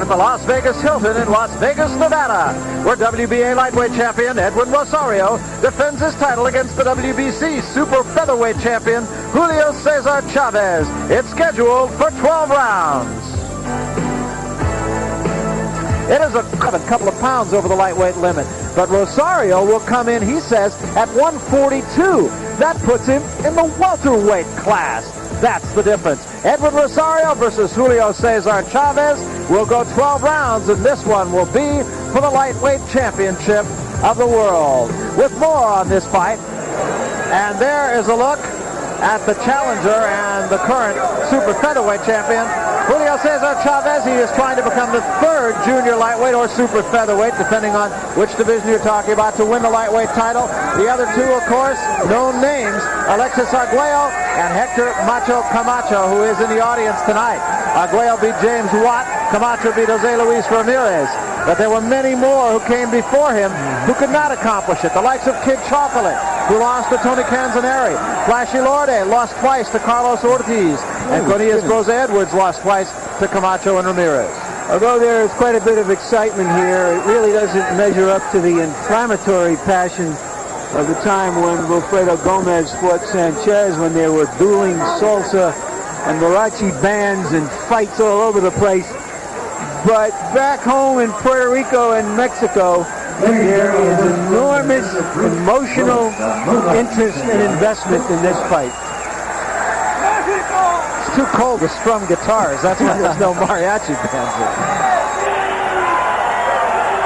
at the Las Vegas Hilton in Las Vegas, Nevada, where WBA Lightweight Champion Edwin Rosario defends his title against the WBC Super Featherweight Champion Julio Cesar Chavez. It's scheduled for 12 rounds. It is a couple of pounds over the lightweight limit, but Rosario will come in, he says, at 142. That puts him in the welterweight class. That's the difference. Edwin Rosario versus Julio Cesar Chavez will go 12 rounds, and this one will be for the lightweight championship of the world. With more on this fight, and there is a look at the challenger and the current super featherweight champion, Julio Cesar Chavez. He is trying to become the third junior lightweight or super featherweight, depending on which division you're talking about, to win the lightweight title. The other two, of course, known names, Alexis Arguello and Hector Macho Camacho, who is in the audience tonight. Arguello beat James Watt. Camacho beat Jose Luis Ramirez. But there were many more who came before him who could not accomplish it. The likes of Kid Chocolate, who lost to Tony Canzoneri. Flashy Lorde lost twice to Carlos Ortiz. And Cornelius Rosa Edwards lost twice to Camacho and Ramirez. Although there is quite a bit of excitement here, it really doesn't measure up to the inflammatory passion of the time when Wilfredo Gomez fought Sanchez, when there were dueling salsa and mariachi bands and fights all over the place. But back home in Puerto Rico and Mexico, there is enormous emotional interest and investment in this fight. It's too cold to strum guitars. That's why there's no mariachi bands here.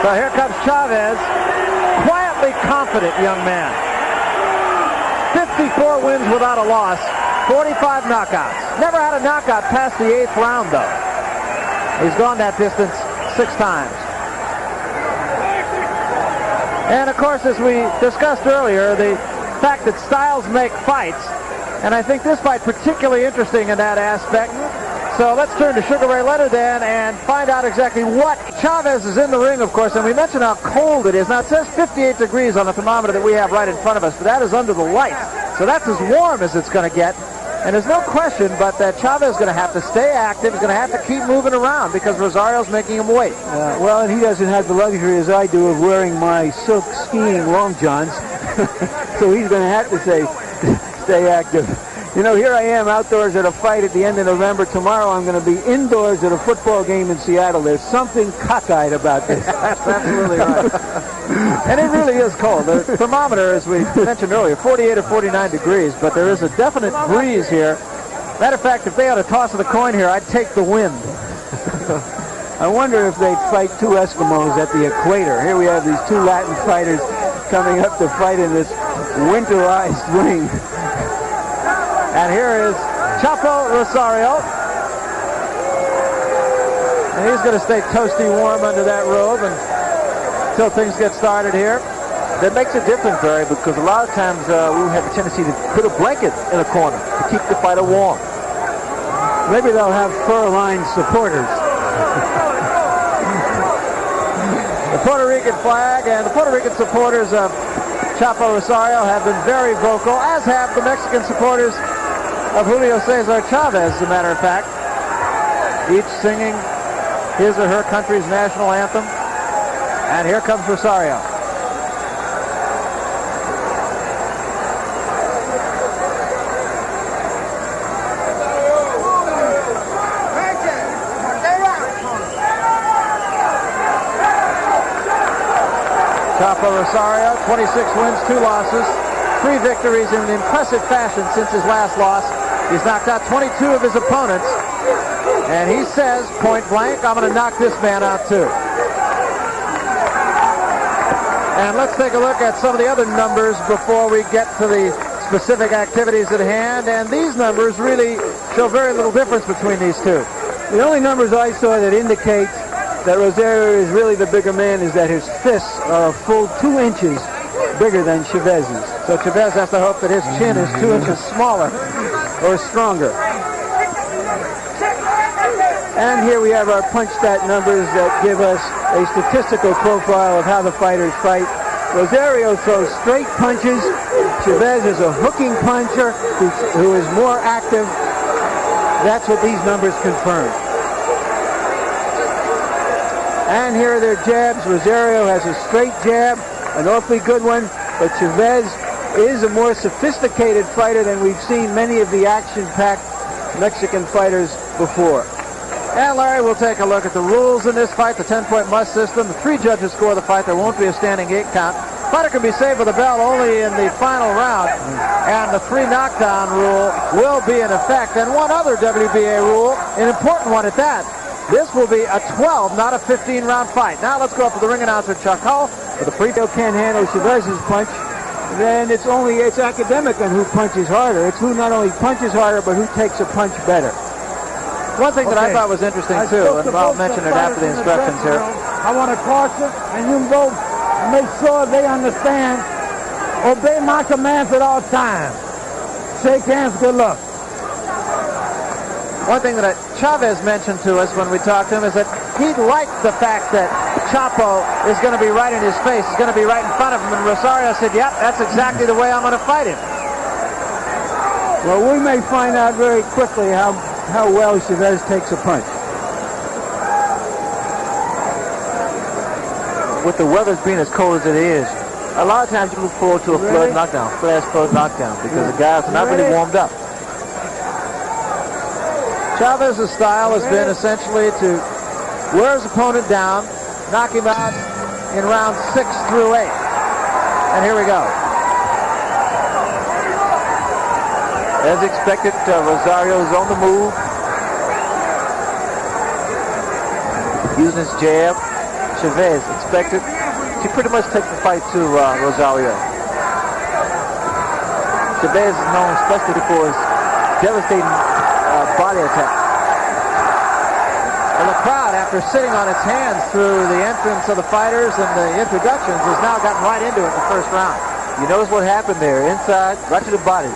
So here comes Chavez. Quietly confident young man. 54 wins without a loss. 45 knockouts. Never had a knockout past the 8th round, though. He's gone that distance 6 times. And, of course, as we discussed earlier, the fact that styles make fights, and I think this fight particularly interesting in that aspect. So let's turn to Sugar Ray Leonard then and find out exactly what. Chavez is in the ring, of course, and we mentioned how cold it is. Now, it says 58 degrees on the thermometer that we have right in front of us, but that is under the lights. So that's as warm as it's going to get. And there's no question but that Chavez is going to have to stay active. He's going to have to keep moving around because Rosario's making him wait. Well, and he doesn't have the luxury, as I do, of wearing my silk skiing long johns. So he's going to have to stay active. You know, here I am outdoors at a fight at the end of November. Tomorrow I'm going to be indoors at a football game in Seattle. There's something cockeyed about this. That's absolutely right. And it really is cold. The thermometer, as we mentioned earlier, 48 or 49 degrees, but there is a definite breeze here. Matter of fact, if they had a toss of the coin here, I'd take the wind. I wonder if they'd fight two Eskimos at the equator. Here we have these two Latin fighters coming up to fight in this winterized ring. And here is Chapo Rosario. And he's going to stay toasty warm under that robe until things get started here. That makes a difference, Barry, because a lot of times we have a tendency to put a blanket in a corner to keep the fighter warm. Maybe they'll have fur-lined supporters. The Puerto Rican flag and the Puerto Rican supporters of Chapo Rosario have been very vocal, as have the Mexican supporters of Julio Cesar Chavez, as a matter of fact, each singing his or her country's national anthem. And here comes Rosario. Chapo Rosario, 26 wins, 2 losses, 3 victories in impressive fashion since his last loss. He's knocked out 22 of his opponents, and he says, point blank, I'm going to knock this man out too. And let's take a look at some of the other numbers before we get to the specific activities at hand, and these numbers really show very little difference between these two. The only numbers I saw that indicate that Rosario is really the bigger man is that his fists are a full 2 inches bigger than Chavez's. So Chavez has to hope that his chin is 2 inches smaller or stronger. And here we have our punch stat numbers that give us a statistical profile of how the fighters fight. Rosario throws straight punches. Chavez is a hooking puncher who is more active. That's what these numbers confirm. And here are their jabs. Rosario has a straight jab, an awfully good one, but Chavez is a more sophisticated fighter than we've seen many of the action-packed Mexican fighters before. And Larry, we'll take a look at the rules in this fight, the 10-point must system. The 3 judges score the fight. There won't be a standing 8 count. Fighter can be saved with a bell only in the final round, and the 3 knockdown rule will be in effect. And one other WBA rule, an important one at that. This will be a 12, not a 15-round fight. Now let's go up to the ring announcer, Chuck Hull, for the pre. Can't handle Chavez's punch. Then it's academic on who punches harder. It's who not only punches harder, but who takes a punch better. One thing that I thought was interesting, too, and I'll mention it after the instructions here. I want to caution, and you both make sure they understand. Obey my commands at all times. Shake hands, good luck. One thing that Chavez mentioned to us when we talked to him is that he liked the fact that Chapo is going to be right in his face. He's going to be right in front of him. And Rosario said, yep, that's exactly the way I'm going to fight him. Well, we may find out very quickly how well Chavez takes a punch. With the weather being as cold as it is, a lot of times you look forward to a flood knockdown, flash flood knockdown, because the guys are not really warmed up. Chavez's style has been essentially to wear his opponent down, knock him out in rounds 6 through 8. And here we go. As expected, Rosario is on the move. Using his jab. Chavez expected to pretty much take the fight to Rosario. Chavez is known especially for his devastating body attack. Well, the crowd, after sitting on its hands through the entrance of the fighters and the introductions, has now gotten right into it in the first round. You notice what happened there, inside, right to the body.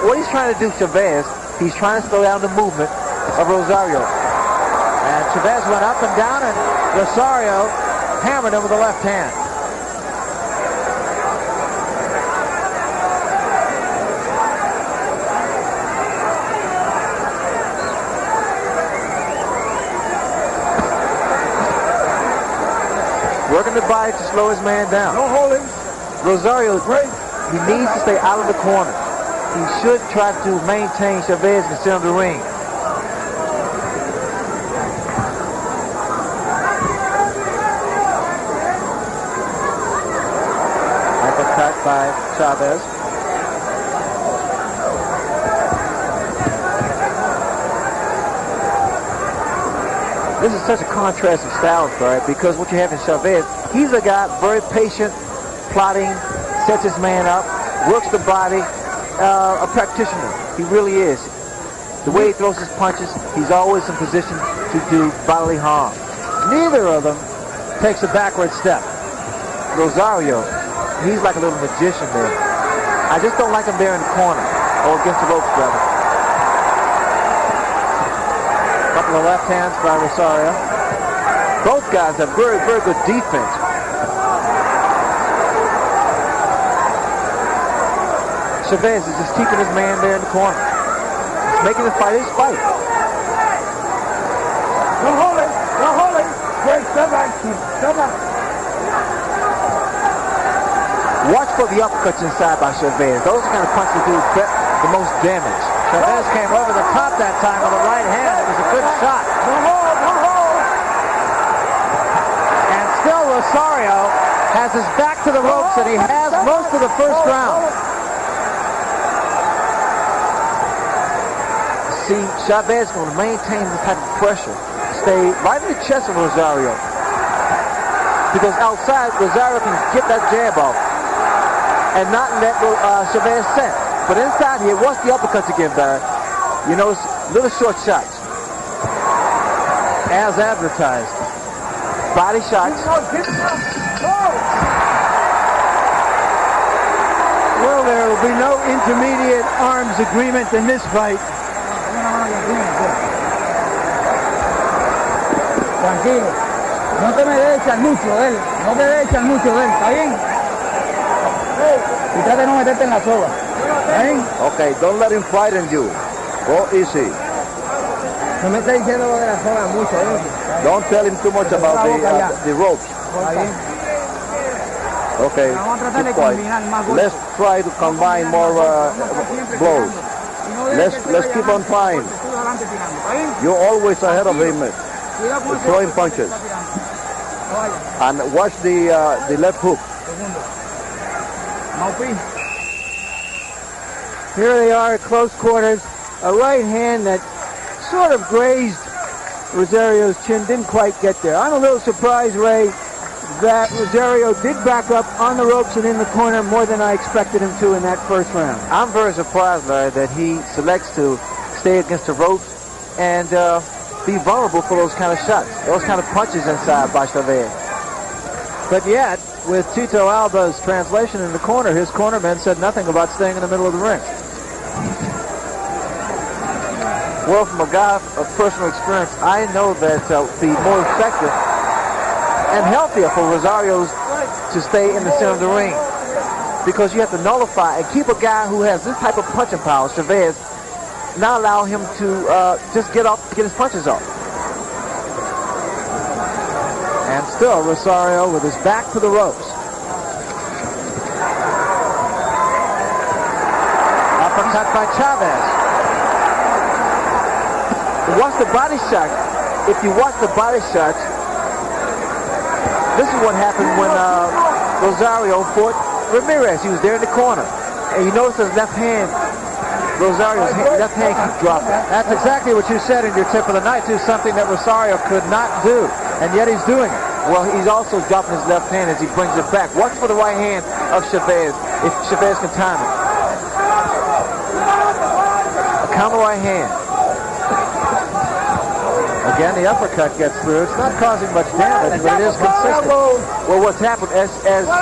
What he's trying to do, Chavez, he's trying to slow down the movement of Rosario. And Chavez went up and down, and Rosario hammered him with the left hand. Working the body to slow his man down. No holding. Rosario, he needs to stay out of the corner. He should try to maintain Chavez in the center of the ring. Uppercut by Chavez. This is such a contrast of styles, right? Because what you have in Chavez, he's a guy very patient, plotting, sets his man up, works the body, a practitioner. He really is. The way he throws his punches, he's always in position to do bodily harm. Neither of them takes a backward step. Rosario, he's like a little magician there. I just don't like him there in the corner, or against the ropes, rather. Couple of left hands by Rosario. Both guys have very, very good defense. Chavez is just keeping his man there in the corner. He's making the fight his fight. No holding. No holding. Great, step back. Step back. Watch for the uppercuts inside by Chavez. Those are the kind of punches that do the most damage. Chavez came over the top that time with a right hand. It was a good shot. No hold. No hold. And still Rosario has his back to the ropes, and he has most of the first round. See, Chavez is going to maintain this type of pressure. Stay right in the chest of Rosario. Because outside, Rosario can get that jab off and not let Chavez set. But inside here, watch the uppercuts again, Barry. You notice little short shots. As advertised. Body shots. Well, there will be no intermediate arms agreement in this fight. Tranquilo. No te me debes echar mucho de él. No te debes echar mucho de él. ¿Está bien? Y trata de no meterte en la soga. ¿Está bien? Okay, don't let him frighten you. Go easy. No me está diciendo lo de la soga mucho, ¿eh? Don't tell him too much about the ropes. Okay, keep quiet. Let's try to combine more blows. Let's keep on trying. You're always ahead of him, throwing punches. And watch the left hook. Here they are at close quarters. A right hand that sort of grazed Rosario's chin, didn't quite get there. I'm a little surprised, Ray, that Rosario did back up on the ropes and in the corner more than I expected him to in that first round. I'm very surprised, Larry, that he selects to stay against the ropes and be vulnerable for those kind of shots, those kind of punches inside by Chavez. But yet, with Tito Alba's translation in the corner, his cornerman said nothing about staying in the middle of the ring. Well, from a guy of personal experience, I know that it would be more effective and healthier for Rosario to stay in the center of the ring, because you have to nullify and keep a guy who has this type of punching power, Chavez, not allow him to just get his punches off. And still Rosario with his back to the ropes. Uppercut by Chavez. Watch the body shot. If you watch the body shots, this is what happened when Rosario fought Ramirez. He was there in the corner. And you notice his left hand, Rosario's left hand keeps dropping. That's exactly what you said in your tip of the night, too, something that Rosario could not do. And yet he's doing it. Well, he's also dropping his left hand as he brings it back. Watch for the right hand of Chavez, if Chavez can time it. A counter right hand. Again, the uppercut gets through. It's not causing much damage, but it is consistent. Well, what's happened, as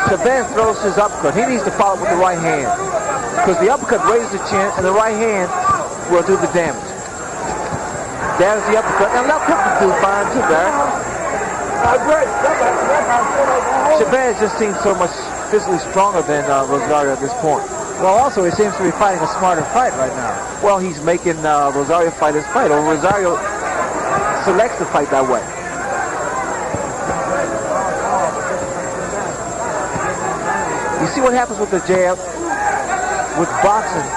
Chavez throws his uppercut, he needs to follow with the right hand, because the uppercut raises the chin, and the right hand will do the damage. There's the uppercut. And left hook will do fine, too, Barry. Chavez just seems so much physically stronger than Rosario at this point. Well, also, he seems to be fighting a smarter fight right now. Well, he's making Rosario fight his fight, or Rosario selects to fight that way. You see what happens with the jab? With boxing,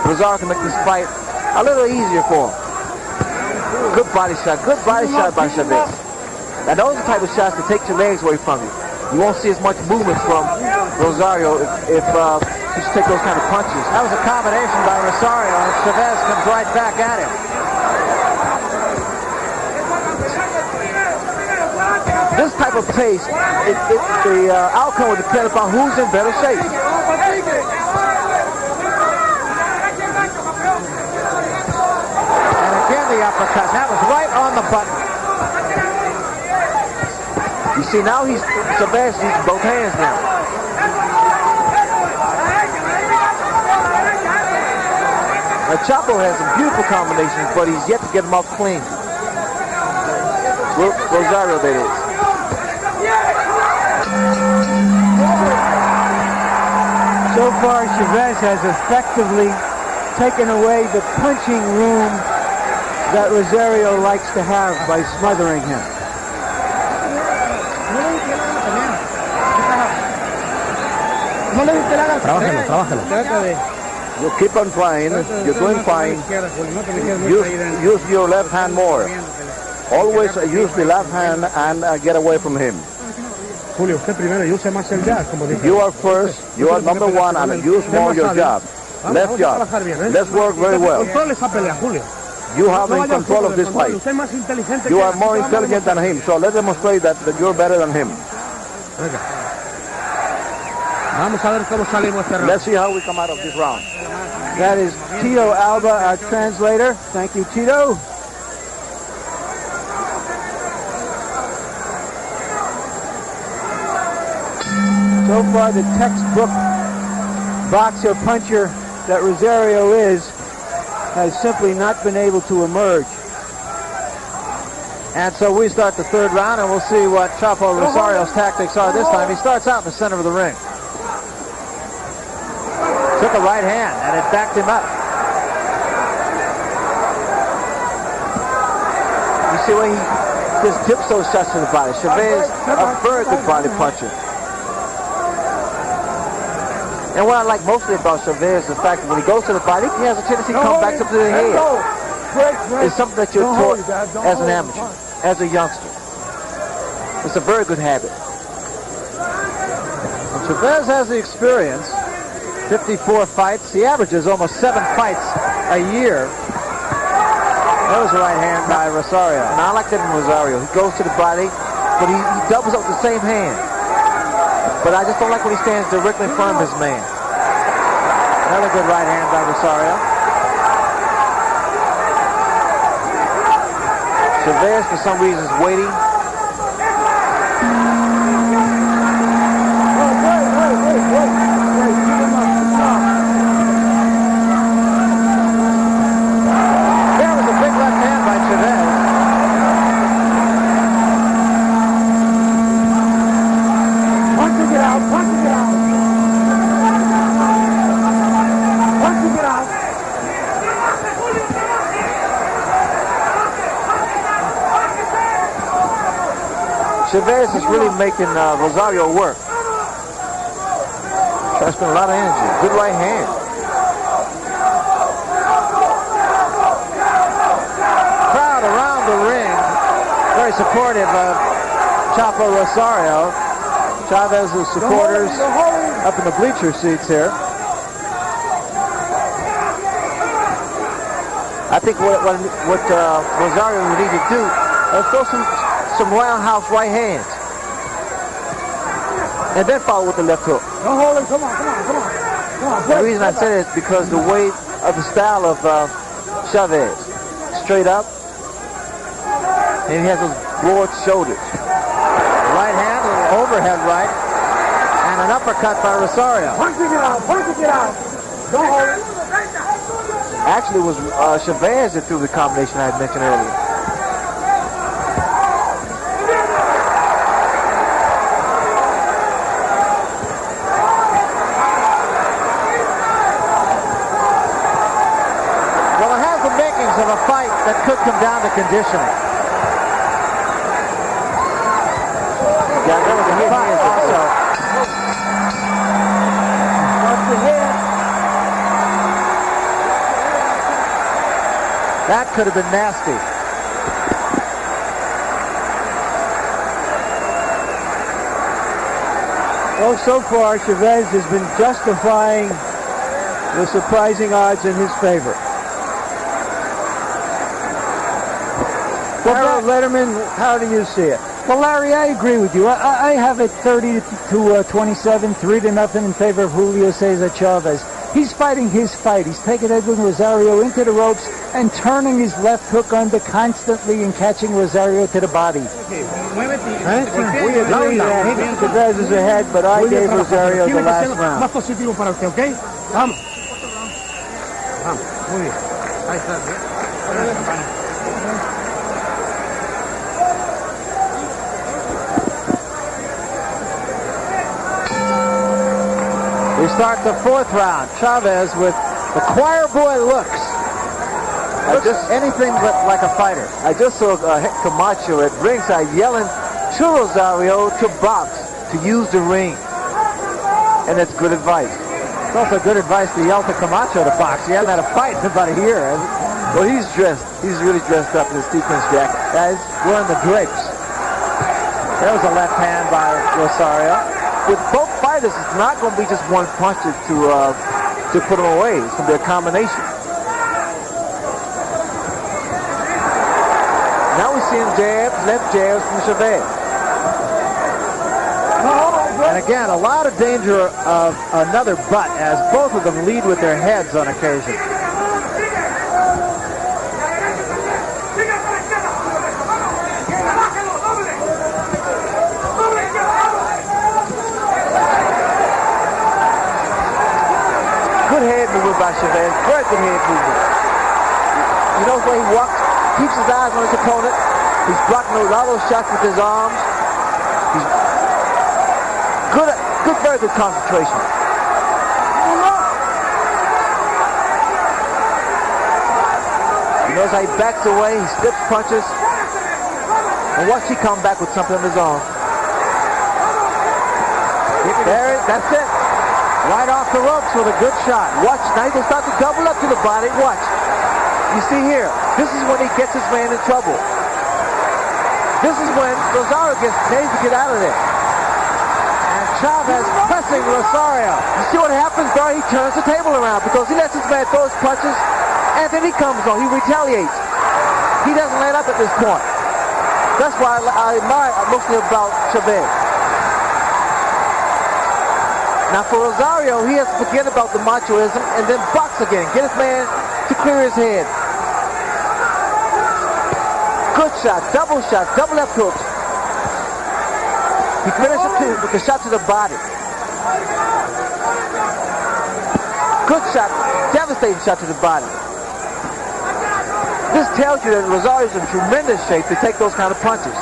Rosario can make this fight a little easier for him. Good body shot by Chavez. Now those are the type of shots that take your legs away from you. You won't see as much movement from Rosario if you take those kind of punches. That was a combination by Rosario, and Chavez comes right back at him. This type of pace, the outcome will depend upon who's in better shape. And again the uppercut. That was right on the button. You see, now Chavez uses both hands now. Now Chapo has some beautiful combinations, but he's yet to get them off clean. Rosario, that is. So far, Chavez has effectively taken away the punching room that Rosario likes to have by smothering him. You keep on trying. You're doing fine. Use your left hand more. Always use the left hand and get away from him. Julio, usted primero y use más el jab, como dice. You are first, you are number one, and use more your jab. Left jab. Let's work very well. Control esa pelea, Julio. You have in control of this fight. You are more intelligent than him, so let's demonstrate that you're better than him. Vamos a ver cómo salimos este round. Let's see how we come out of this round. That is Tito Alba, our translator. Thank you, Tito. So far, the textbook boxer puncher that Rosario is has simply not been able to emerge. And so we start the third round, and we'll see what Chapo Rosario's tactics are this time. He starts out in the center of the ring. Took a right hand, and it backed him up. You see where he just dips those shots to the body. Chavez, a very good body puncher. And what I like mostly about Chavez is the fact that when he goes to the body, he has a tendency to come back up to the head. It's something that you're taught as an amateur, as a youngster. It's a very good habit. Chavez has the experience. 54 fights. He averages almost 7 fights a year. That was a right hand by Rosario. And I like that in Rosario. He goes to the body, but he doubles up with the same hand. But I just don't like when he stands directly in front of his man. Another good right hand by Rosario. Chavez, for some reason, is waiting. There was a big left hand by Chavez. Punching it out, punching it out. Punching it out. Chavez is really making Rosario work. Trying to spend a lot of energy. Good right hand. Crowd around the ring, very supportive of Chapo Rosario. Chavez's supporters up in the bleacher seats here. I think what Rosario would need to do is throw some roundhouse right hands. And then follow with the left hook. Don't hold him. Come on, come on, come on. Come on. The reason I say it is because the way of the style of Chavez. Straight up. And he has those broad shoulders. Right hand, a little overhead right. And an uppercut by Rosario. Punching it out, punching it out. Don't hold it. Actually, it was Chavez that threw the combination I had mentioned earlier. Of a fight that could come down to conditioning. Yeah, that was a hit Also. Watch the head. That could have been nasty. Well, so far, Chavez has been justifying the surprising odds in his favor. Well, Letterman, how do you see it? Well, Larry, I agree with you. I have it 30 to 27, 3-0 in favor of Julio Cesar Chavez. He's fighting his fight. He's taking Edwin Rosario into the ropes and turning his left hook under constantly and catching Rosario to the body. We agree that Chavez is ahead, but I gave Rosario the last round. Más positivo para usted, ¿ok? Vamos. Vamos, muy bien. Ahí está. We start the 4th round. Chavez with the choir boy looks. Just anything but like a fighter. I just saw Camacho at ringside yelling to Rosario to box, to use the ring. And that's good advice. It's also good advice to yell to Camacho to box. He hasn't had a fight in about a year. Well, he's dressed. He's really dressed up in his sequins jacket. He's wearing the drapes. There was a left hand by Rosario. With both fighters, it's not going to be just one punch to put them away. It's going to be a combination. Now we're seeing jabs, left jabs from Chavez. And again, a lot of danger of another butt as both of them lead with their heads on occasion. Good head movement by Chavez. Very good head movement. You know the way he walks, keeps his eyes on his opponent. He's blocking a lot of those shots with his arms. He's good, very good concentration. You notice how he backs away, he slips punches. And watch he come back with something of his own. There, that's it. Right off the ropes with a good shot. Watch, now he's going to start to double up to the body. Watch. You see here, this is when he gets his man in trouble. This is when Rosario needs to get out of there. And Chavez pressing Rosario. You see what happens, Barry? He turns the table around because he lets his man throw his punches, and then he comes on. He retaliates. He doesn't let up at this point. That's why I admire mostly about Chavez. Now for Rosario, he has to forget about the machoism and then box again. Get his man to clear his head. Good shot, double left hooks. He finished it too with the shot to the body. Good shot, devastating shot to the body. This tells you that Rosario's in tremendous shape to take those kind of punches.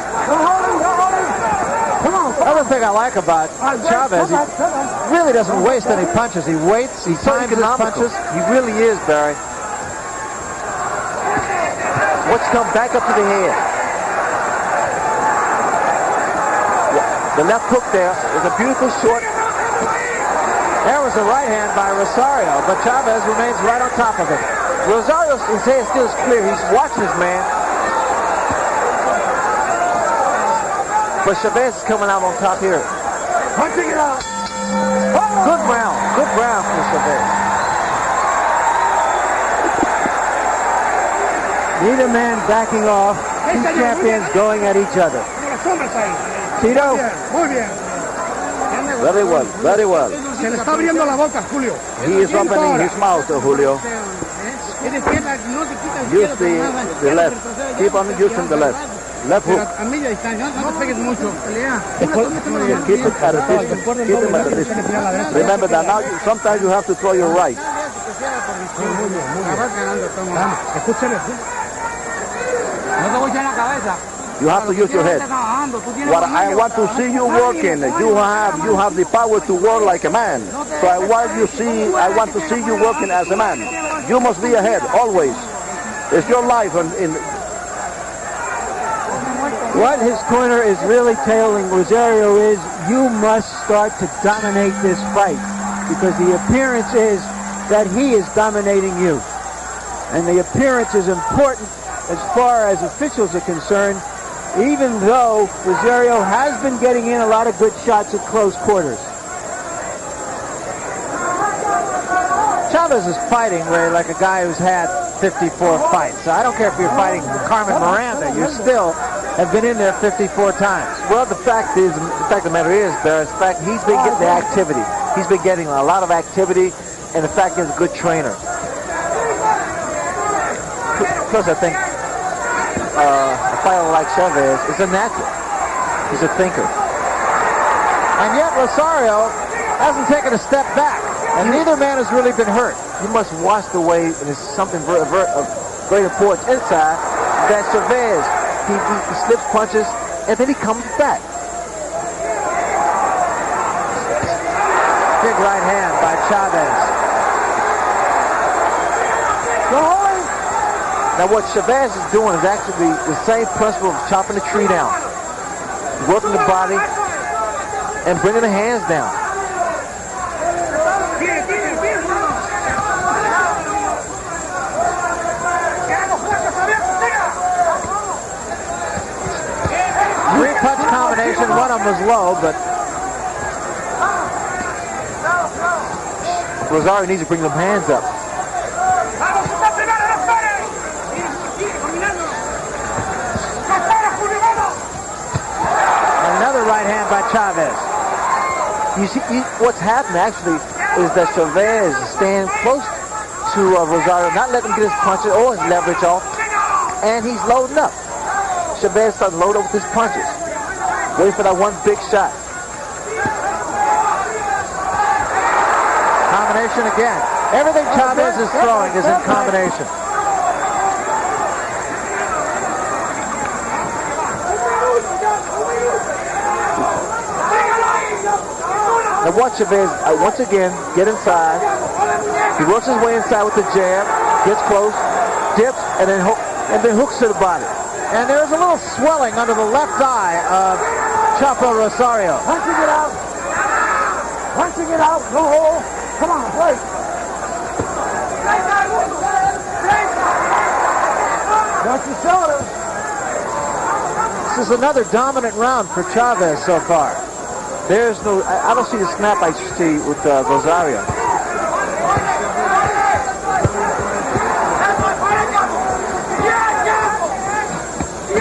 Another thing I like about Chavez, he really doesn't waste any punches. He waits, he So times his economical. punches. He really is, Barry. Watch come back up to the head. The left hook there is a beautiful short. There was a right hand by Rosario, but Chavez remains right on top of it. Rosario's his head still is clear. He's watching his man. But Chavez is coming out on top here. Punching it out. Good round for Chavez. Neither man backing off. Two champions going at each other. Tito. Muy bien. Very well, very well. Se le está abriendo la boca, Julio. He is opening his mouth, Julio. Use the left. Keep on using the left. Left hook. A media distancia, no te pegues mucho. Pelea. Keep it at a distance. Keep him at a distance. Remember that now sometimes you have to throw your right. You have to use your head. What I want to see you working. You have the power to work like a man. So I want to see you working as a man. You must be ahead always. It's your life. What his corner is really telling Rosario is, you must start to dominate this fight, because the appearance is that he is dominating you. And the appearance is important as far as officials are concerned, even though Rosario has been getting in a lot of good shots at close quarters. Chavez is fighting, Ray, like a guy who's had 54 fights. So I don't care if you're fighting Carmen Miranda, you still have been in there 54 times. Well, the fact of the matter is, Barry, he's been getting the activity. He's been getting a lot of activity, and the fact he's a good trainer. Plus, I think a fighter like Chavez is a natural. He's a thinker. And yet Rosario hasn't taken a step back, and neither man has really been hurt. You must watch the way, and it's something of great importance inside, that Chavez, he slips punches, and then he comes back. Big right hand by Chavez. Now what Chavez is doing is actually the same principle of chopping the tree down. Working the body and bringing the hands down. Three-punch combination. One of them was low, but Rosario needs to bring them hands up. another right hand by Chavez. You see, what's happened actually is that Chavez is staying close to Rosario, not letting him get his punches or his leverage off, and he's loading up. Chavez started loading up with his punches, waiting for that one big shot. Combination again. Everything Chavez is throwing is in combination. Now watch Chavez once again get inside. He works his way inside with the jab, gets close, dips, and then hooks to the body. And there's a little swelling under the left eye of Chapo Rosario. Once you get out. Once you get out, no hole. Come on, play. Watch your shoulders. This is another dominant round for Chavez so far. There's no, I don't see the snap I see with Rosario.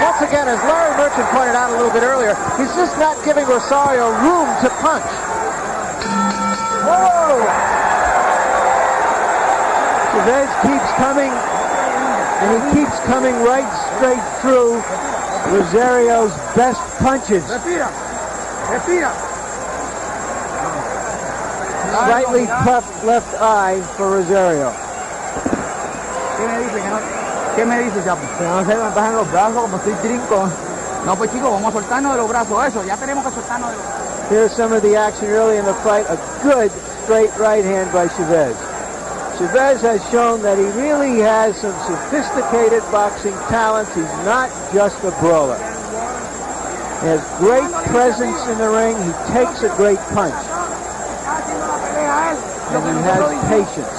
Once again, as Larry Merchant pointed out a little bit earlier, he's just not giving Rosario room to punch. Whoa! Chavez keeps coming, and he keeps coming right straight through Rosario's best punches. Slightly puffed left eye for Rosario. ¿Qué me dice, Chapo? Que no se me bajen los brazos como estoy trinco. No, pues chicos, vamos a soltarnos de los brazos. Eso, ya tenemos que soltarnos de los brazos. Here's some of the action early in the fight. A good straight right hand by Chavez. Chavez has shown that he really has some sophisticated boxing talents. He's not just a brawler. He has great presence in the ring. He takes a great punch. And he has patience.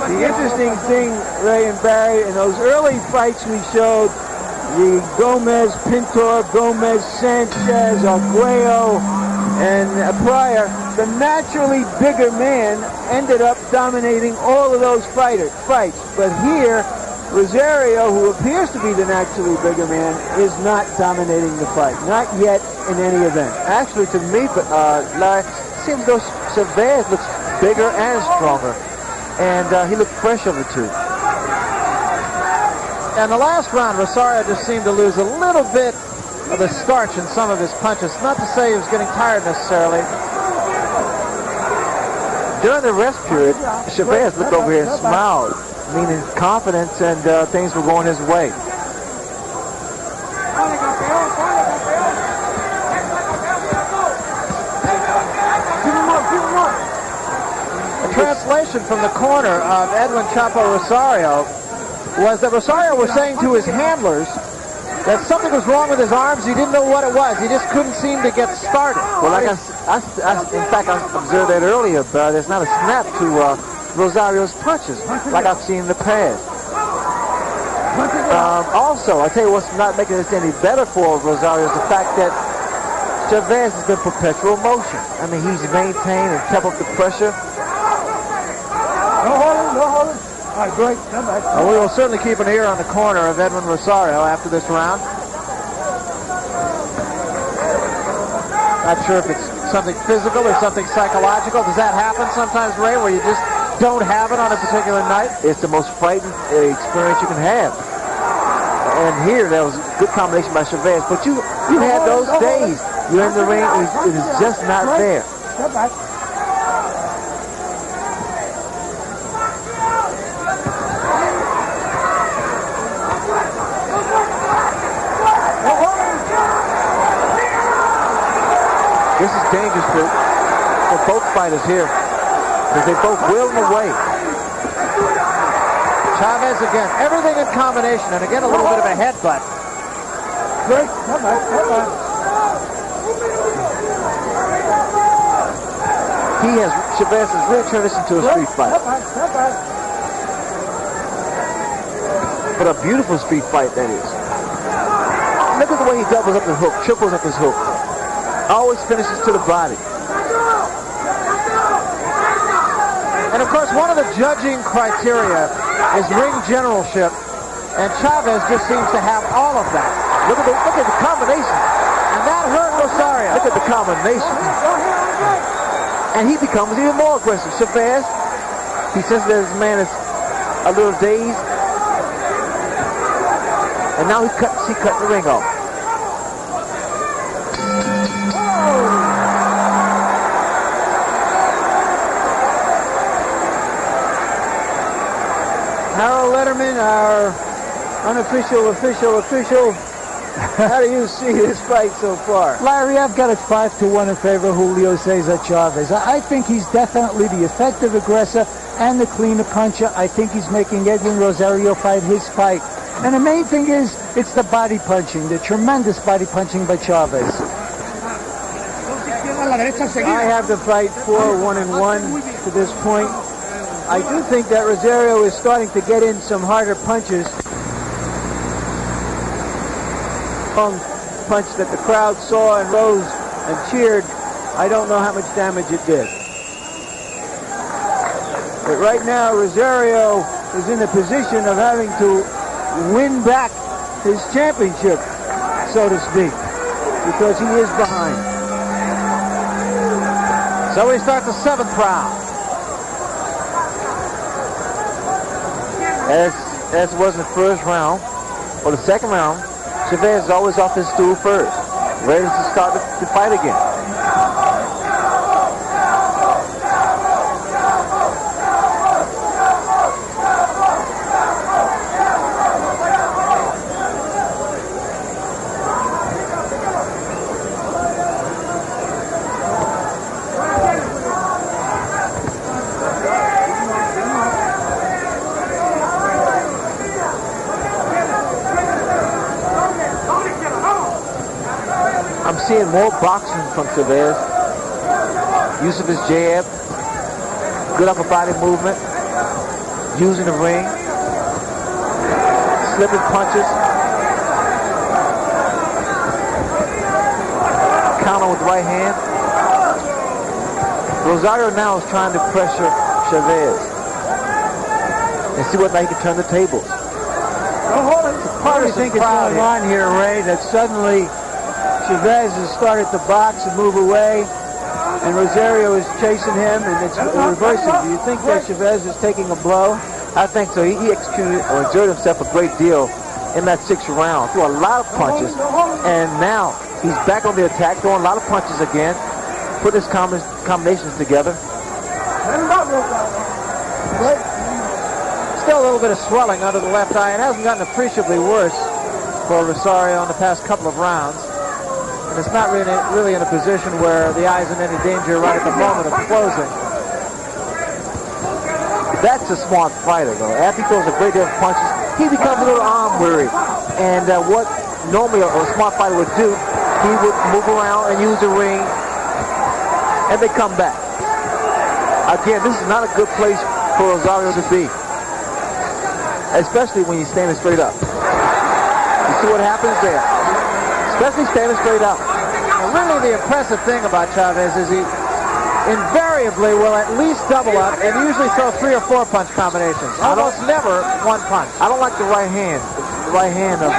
The interesting thing, Ray and Barry, in those early fights we showed, the Gomez, Pintor, Gomez, Sanchez, Arguello, and Pryor, the naturally bigger man ended up dominating all of those fights. But here, Rosario, who appears to be the naturally bigger man, is not dominating the fight. Not yet in any event. Actually, to me, Larry, seems though Chavez looks bigger and stronger. And he looked fresh over the two. And the last round, Rosario just seemed to lose a little bit of the starch in some of his punches. Not to say he was getting tired necessarily. During the rest period, Chavez looked over here and smiled, meaning confidence and things were going his way. A translation from the corner of Edwin Chapo Rosario was that Rosario was saying to his handlers that something was wrong with his arms. He didn't know what it was. He just couldn't seem to get started. Well, like in fact, I observed that earlier, but there's not a snap to Rosario's punches like I've seen in the past. Also, I tell you what's not making this any better for Rosario is the fact that Chavez has been perpetual motion. I mean, he's maintained and kept up the pressure. No holding. All right, great. Come back. We will certainly keep an ear on the corner of Edwin Rosario after this round. Not sure if it's something physical or something psychological. Does that happen sometimes, Ray, where you just don't have it on a particular night? It's the most frightening experience you can have. And here, there was a good combination by Chavez. But you had those days. You're in the ring, it is just not there. Come back. This is dangerous for both fighters here, because they both willing away. Chavez again, everything in combination, and again a little bit of a headbutt. Great. Come back. Chavez has really turned this into a street fight. But a beautiful street fight, that is. Look at the way he doubles up his hook, triples up his hook. Always finishes to the body. And of course, one of the judging criteria is ring generalship, and Chavez just seems to have all of that. Look at the combination. And that hurt Rosario. Look at the combination. And he becomes even more aggressive. Chavez, he says that his man is a little dazed. And now he cut the ring off. Harold Letterman, our unofficial official, How do you see this fight so far? Larry, I've got it 5-1 in favor of Julio Cesar Chavez. I think he's definitely the effective aggressor and the cleaner puncher. I think he's making Edwin Rosario fight his fight. And the main thing is, it's the body punching, the tremendous body punching by Chavez. I have the fight 4-1-1 to this point. I do think that Rosario is starting to get in some harder punches. Punch that the crowd saw and rose and cheered. I don't know how much damage it did. But right now, Rosario is in a position of having to win back his championship, so to speak, because he is behind. So we start the 7th round. As was in the first round, or the second round, Chavez is always off his stool first, ready to start the fight again. I'm seeing more boxing from Chavez. Use of his jab, good upper body movement, using the ring, slipping punches, counter with the right hand. Rosario now is trying to pressure Chavez and see whether he can turn the tables. What do you think is going on here, Ray, that suddenly Chavez has started to box and move away, and Rosario is chasing him, and it's reversing. Do you think that Chavez is taking a blow? I think so. He executed or exerted himself a great deal in that 6th round. Threw a lot of punches, and now he's back on the attack, throwing a lot of punches again, putting his combinations together. Still a little bit of swelling under the left eye. It hasn't gotten appreciably worse for Rosario in the past couple of rounds. And it's not really in a position where the eye's in any danger right at the moment of closing. That's a smart fighter, though. After he throws a great deal of punches, he becomes a little arm weary. And what normally a smart fighter would do, he would move around and use the ring, and they come back. Again, this is not a good place for Rosario to be, especially when he's standing straight up. You see what happens there? Especially standing straight up. Now, really the impressive thing about Chavez is he invariably will at least double up and usually throw 3 or 4 punch combinations. Almost never one punch. I don't like the right hand of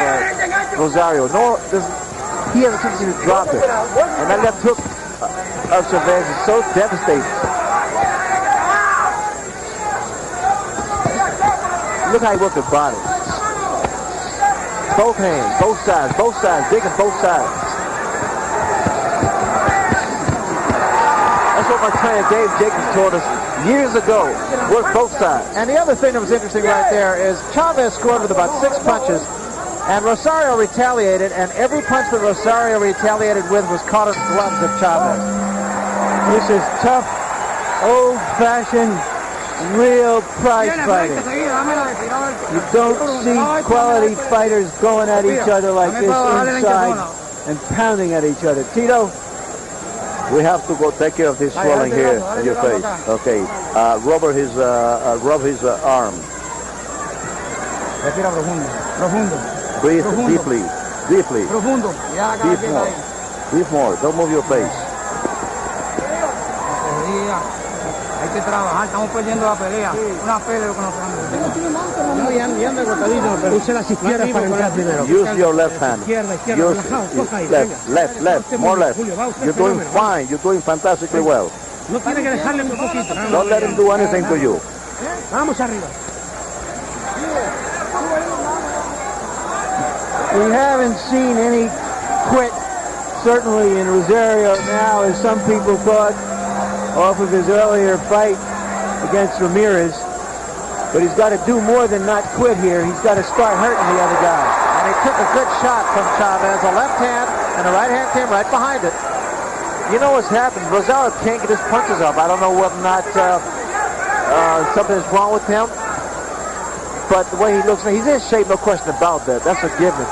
Rosario. Nor does he has a tendency to drop it. And that left hook of Chavez is so devastating. Look how he worked his body. Both hands, both sides, digging both sides. That's what my trainer Dave Jacobs taught us years ago. Work both sides. And the other thing that was interesting right there is Chavez scored with about 6 punches, and Rosario retaliated, and every punch that Rosario retaliated with was caught in the gloves of Chavez. This is tough, old-fashioned, real prize fighting. You don't see quality fighters going at each other like this inside and pounding at each other. Tito? We have to go take care of this swelling here in your face. Okay. Rub his arm. Breathe deeply. Breathe more. Breathe more. Don't move your face. Hay que trabajar, estamos perdiendo la pelea. Una pelea con los Use your left hand. Use left, more left. You're doing fine. You're doing fantastically well. Don't let him do anything to you. Vamos arriba. We haven't seen any quit, certainly in Rosario now, as some people thought, off of his earlier fight against Ramirez. But he's got to do more than not quit here. He's got to start hurting the other guy. And he took a good shot from Chavez. A left hand and a right hand came right behind it. You know what's happened? Rosario can't get his punches up. I don't know whether or not something is wrong with him. But the way he looks, he's in shape, no question about that. That's a given.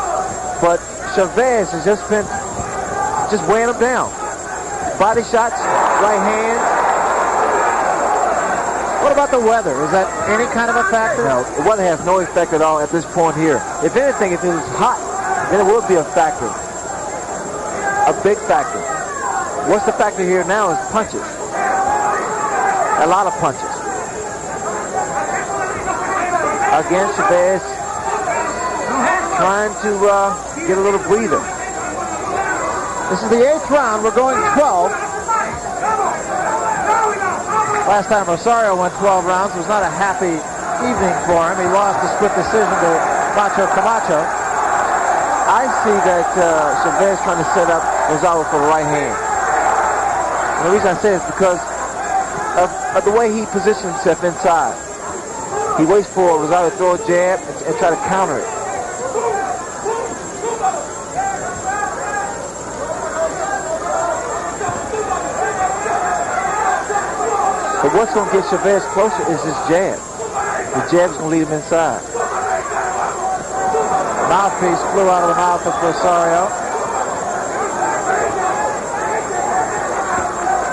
But Chavez has just been weighing him down. Body shots, right hand. What about the weather? Is that any kind of a factor? No, the weather has no effect at all at this point here. If anything, if it was hot, then it would be a factor. A big factor. What's the factor here now is punches. A lot of punches. Again, Chavez trying to get a little breather. This is the 8th round. We're going 12. Last time Rosario went 12 rounds, it was not a happy evening for him. He lost a split decision to Macho Camacho. I see that Chavez trying to set up Rosario for the right hand. And the reason I say it is because of the way he positions himself inside. He waits for Rosario to throw a jab and try to counter it. But what's going to get Chavez closer is his jab. The jab's going to lead him inside. Mouthpiece flew out of the mouth of Rosario.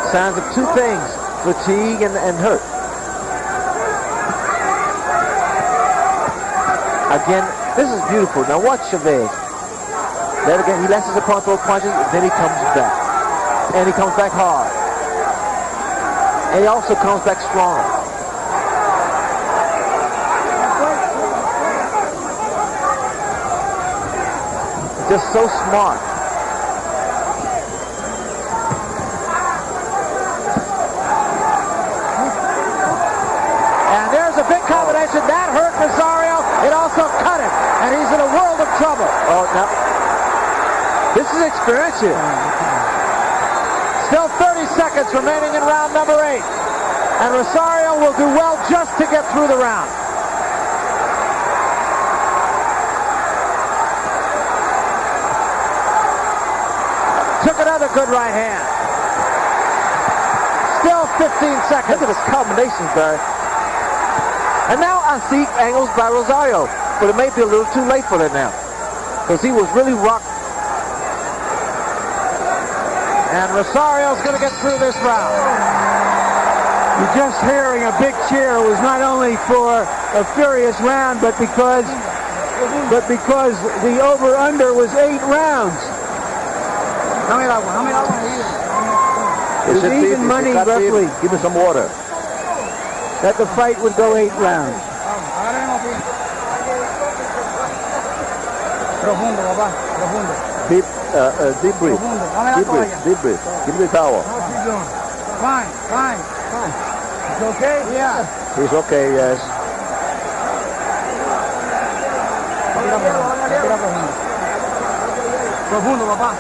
Signs of two things, fatigue and hurt. Again, this is beautiful. Now watch Chavez. Then again, he lets his opponent throw punches, then he comes back. And he comes back hard. And he also comes back strong. Just so smart. And there's a big combination. That hurt Rosario. It also cut him. And he's in a world of trouble. Oh, now, this is experience here. Still 30 seconds remaining in round number 8. And Rosario will do well just to get through the round. Took another good right hand. Still 15 seconds. Look at his combinations, Barry. And now I see angles by Rosario. But it may be a little too late for that now. Because he was really rocked. And Rosario's going to get through this round. You're just hearing a big cheer was not only for a furious round, but because the over-under was 8 rounds. It was even money, roughly, Give me some water. that the fight would go 8 rounds. Profundo, papá, profundo. Deep breath. Deep breath. Deep breath. Give me the towel. Fine. It's okay? Yeah. He's okay, yes. Profundo, papá.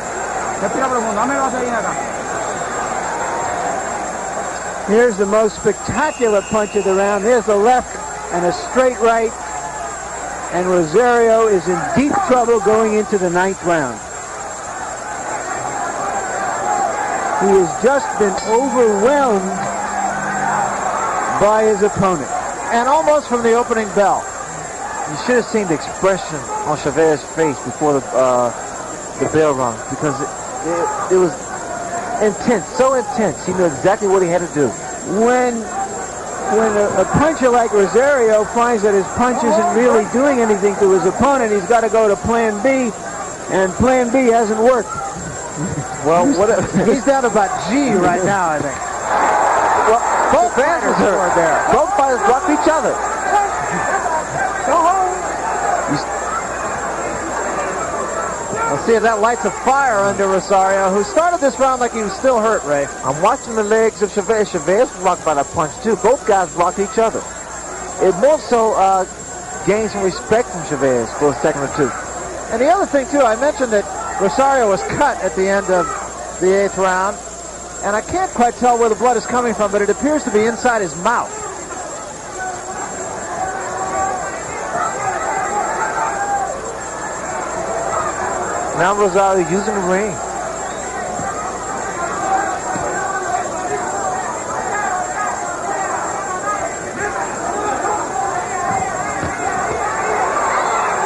Respira profundo. Dame la vaselina acá. Here's the most spectacular punch of the round. There's the left and a straight right. And Rosario is in deep trouble going into the 9th round. He has just been overwhelmed by his opponent. And almost from the opening bell. You should have seen the expression on Chavez's face before the bell rung, because it was intense, so intense. He knew exactly what he had to do. When a puncher like Rosario finds that his punch isn't really doing anything to his opponent, he's got to go to Plan B, and Plan B hasn't worked. Well, he's down to about G right now, I think. Well, both fighters are there. Both fighters blocked each other. Go home. Let's see if that lights a fire under Rosario, who started this round like he was still hurt, Ray. I'm watching the legs of Chavez. Chavez was blocked by that punch, too. Both guys blocked each other. It more so gained some respect from Chavez for a second or two. And the other thing, too, I mentioned that Rosario was cut at the end of the 8th round. And I can't quite tell where the blood is coming from, but it appears to be inside his mouth. now Rosario using the ring.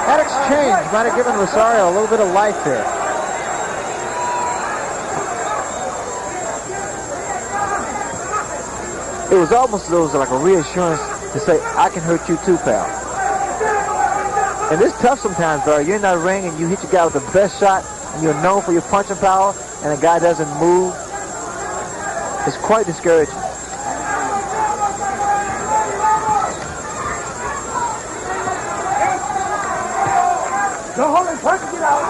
That exchange might have given Rosario a little bit of life here. It was almost like a reassurance to say, I can hurt you too, pal. And it's tough sometimes, bro. You're in that ring and you hit your guy with the best shot, and you're known for your punching power, and the guy doesn't move. It's quite discouraging. Don't hold it, punch it out.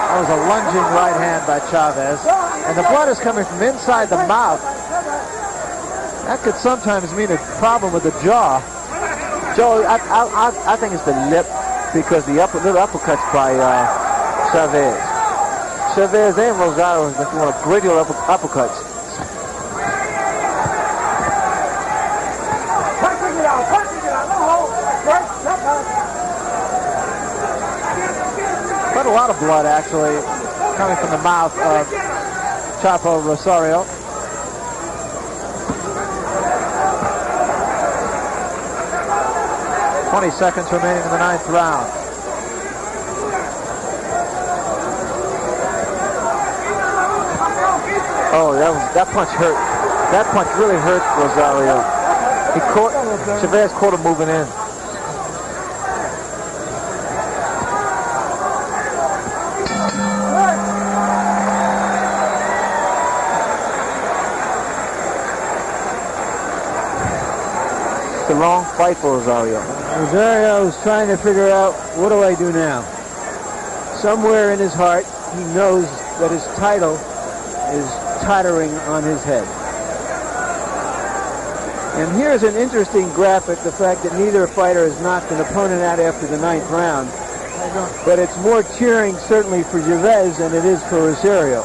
That was a lunging right hand by Chavez. And the blood is coming from inside the mouth. That could sometimes mean a problem with the jaw. Joe, I think it's the lip, because the little uppercuts by Chavez. Chavez and Rosario is one of great little uppercuts. Quite a lot of blood, actually, coming from the mouth of Chapo Rosario. "20 seconds remaining in the 9th round. Oh, that punch hurt. That punch really hurt Rosario. Chavez caught him moving in. It's the wrong fight for Rosario. Rosario is trying to figure out, what do I do now? Somewhere in his heart, he knows that his title is tottering on his head. And here's an interesting graphic, the fact that neither fighter has knocked an opponent out after the 9th round. But it's more cheering, certainly, for Chavez than it is for Rosario.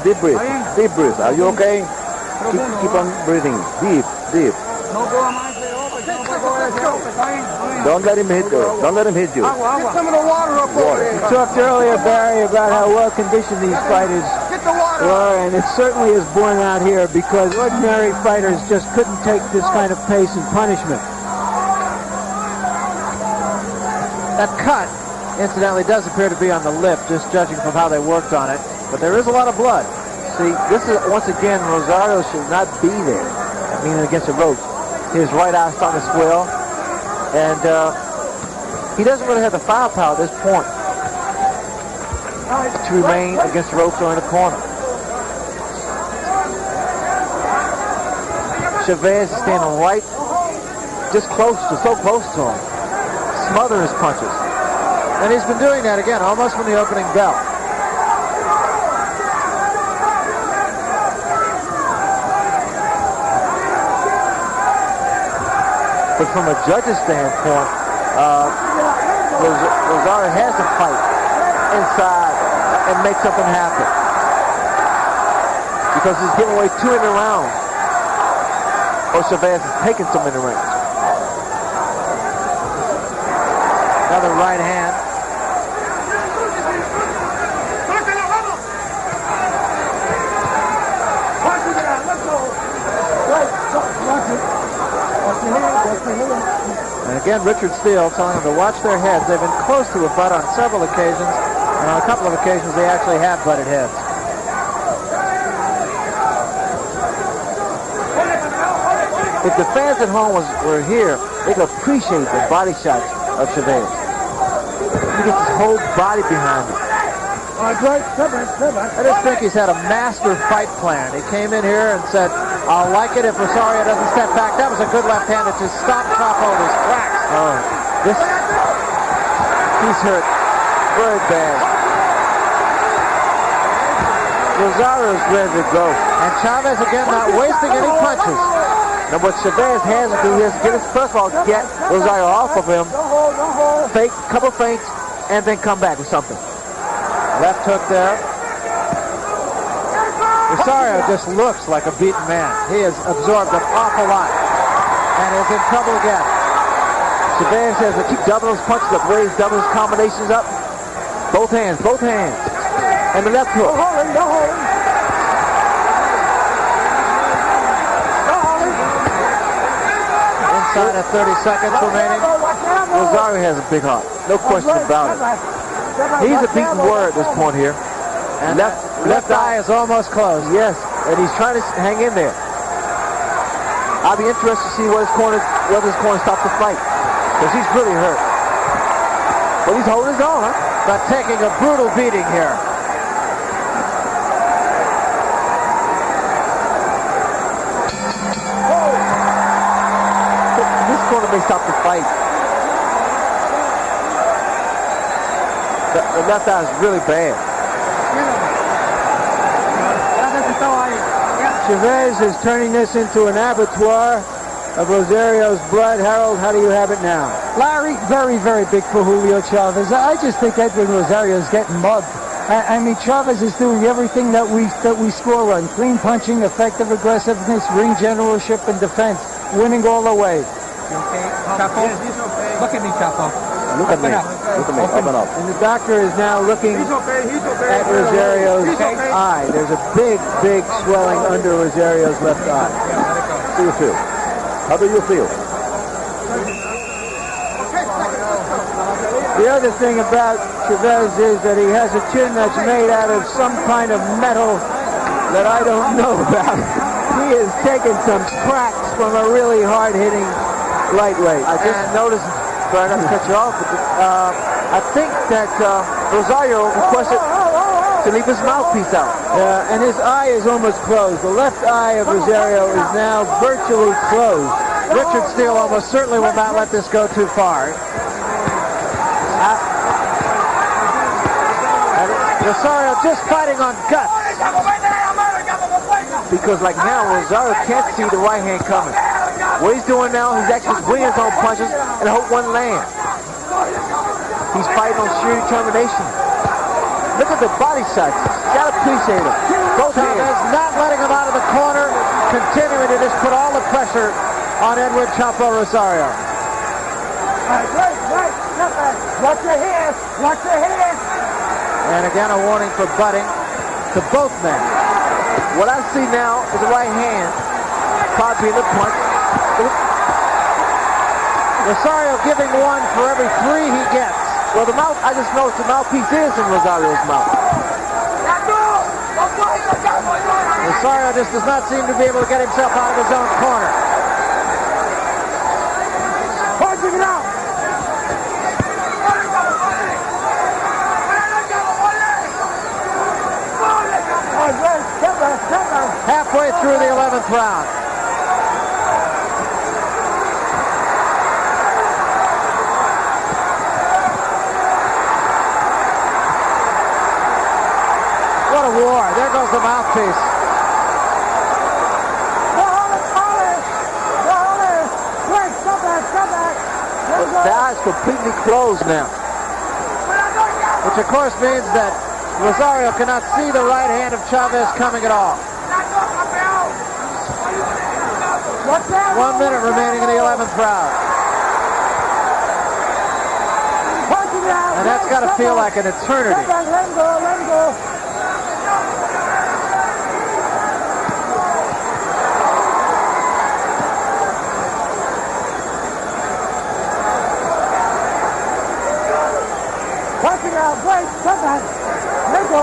Deep breath. Deep breath. Are you okay? Keep on breathing. Deep. Don't let him hit you. Don't let him hit you. Get some of the water up over there. We talked earlier, Barry, about how well-conditioned these fighters were, and it certainly is borne out here, because ordinary fighters just couldn't take this kind of pace and punishment. That cut, incidentally, does appear to be on the lip, just judging from how they worked on it. But there is a lot of blood. See, this is, once again, Rosario should not be there, leaning against the ropes. His right eye starting to swell, and he doesn't really have the firepower at this point to remain against the ropes or in the corner. Chavez is standing right, just so close to him, smothering his punches. And he's been doing that again, almost from the opening bell. But from a judge's standpoint, Rosario has to fight inside and make something happen, because he's giving away 2 in the round. Or Chavez is taking some in the ring. Another right hand. And again, Richard Steele telling them to watch their heads. They've been close to a butt on several occasions, and on a couple of occasions they actually have butted heads. If the fans at home were here, they could appreciate the body shots of Chavez. He gets his whole body behind him. I just think he's had a master fight plan. He came in here and said, I'll like it if Rosario doesn't step back. That was a good left hand that just stopped Chapo's tracks. He's hurt very bad. Rosario's ready to go. And Chavez again not wasting any punches. Now what Chavez has to do is first of all, get Rosario off of him, fake, couple feints, and then come back with something. Left hook there. Rosario just looks like a beaten man. He has absorbed an awful lot and is in trouble again. Chavez has to keep doubling those punches up, ways doubling his combinations up. Both hands, both hands. And the left hook. Inside of 30 seconds remaining. Rosario has a big heart. No question about it. He's a beaten warrior at this point here. And left eye is almost closed. Yes, and he's trying to hang in there. I'll be interested to see whether his corner stops the fight, because he's really hurt. But he's holding his own, huh? But taking a brutal beating here. This corner may stop the fight. The left eye is really bad. Chavez is turning this into an abattoir of Rosario's blood. Harold, how do you have it now? Larry, very, very big for Julio Chavez. I just think Edwin Rosario is getting mugged. I mean, Chavez is doing everything that we score on. Clean punching, effective aggressiveness, ring generalship, and defense. Winning all the way. Okay, Chapo? Look at me, Chapo. Look at me. Look at me. Open up. And the doctor is now looking at Rosario's eye. There's a big, big swelling under Rosario's left eye. How do you feel? How do you feel? The other thing about Chavez is that he has a chin that's made out of some kind of metal that I don't know about. He has taken some cracks from a really hard-hitting lightweight. I just noticed, sorry not to cut you off, but I think that Rosario requested to leave his mouthpiece out. And his eye is almost closed. The left eye of Rosario is now virtually closed. Richard Steele almost certainly will not let this go too far. And Rosario just fighting on guts. Because like now, Rosario can't see the right hand coming. What he's doing now, he's actually swinging his own punches and hope one lands. He's fighting on sheer determination. Look at the body shots. You gotta appreciate him. Both hands. Not letting him out of the corner, continuing to just put all the pressure on Edwin Chapo Rosario. Watch your hands. Watch your hands. And again, a warning for butting to both men. What I see now is the right hand copying the punch. Rosario giving one for every three he gets. Well, the mouth, I just noticed the mouthpiece is in Rosario's mouth. Rosario just does not seem to be able to get himself out of his own corner. Punching it out. Halfway through the 11th round. What a war. There goes the mouthpiece. The eye's completely closed now. Which of course means that Rosario cannot see the right hand of Chavez coming at all. 1 minute remaining in the 11th round. And that's got to feel like an eternity. Punching out, wait, come back. Let go.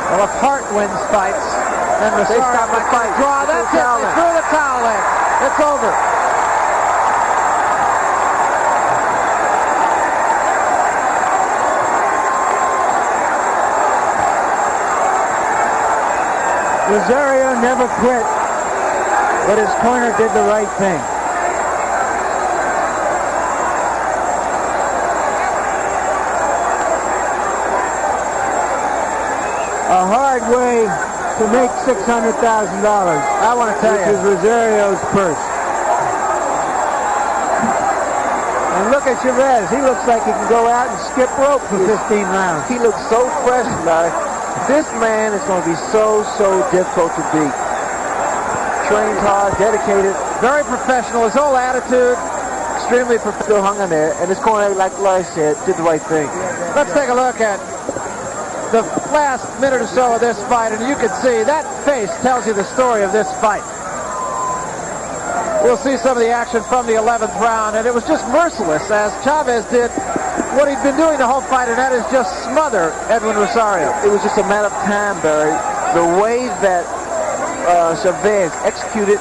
Well, if Hart wins fights, then Rosario stop the fight. Draw. That's it. They threw the towel in. It's over. Rosario never quit, but his corner did the right thing. A hard way to make $600,000. I want to tell which you. is Rosario's purse. And look at Chavez. He looks like he can go out and skip rope for 15 rounds. He looks so fresh, Larry. This man is going to be so difficult to beat. Trained hard, dedicated, Very professional. His whole attitude, extremely professional, hung in there. And this corner, like Larry said, did the right thing. let's take a look at the last minute or so of this fight, and you can see that face tells you the story of this fight. We'll see some of the action from the 11th round, and it was just merciless as Chavez did what he'd been doing the whole fight, and that is just smother Edwin Rosario. It was just a matter of time, Barry. The way that Chavez executed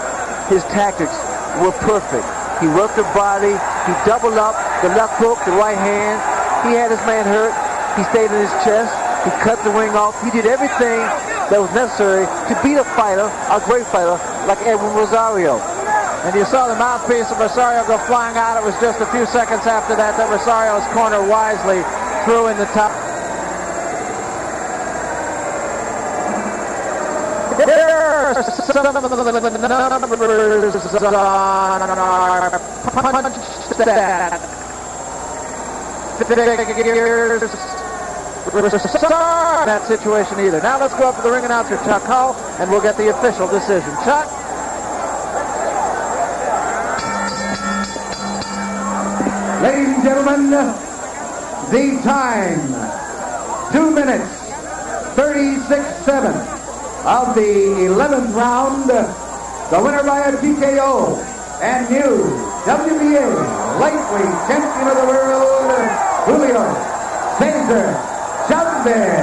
his tactics were perfect. He worked the body, he doubled up, the left hook, the right hand. He had his man hurt. He stayed in his chest. He cut the ring off. He did everything that was necessary to beat a fighter, a great fighter, like Edwin Rosario. And you saw the mouthpiece of Rosario go flying out. It was just a few seconds after that that Rosario's corner wisely threw in the top. Here's some of the numbers on our punch stat. Figures that situation either. Now let's go up to the ring announcer, Chuck Hull, and we'll get the official decision. Chuck? Ladies and gentlemen, the time, 2 minutes, 36-7 of the 11th round. The winner by a TKO and new WBA Lightweight Champion of the World, Julio Cesar Chavez.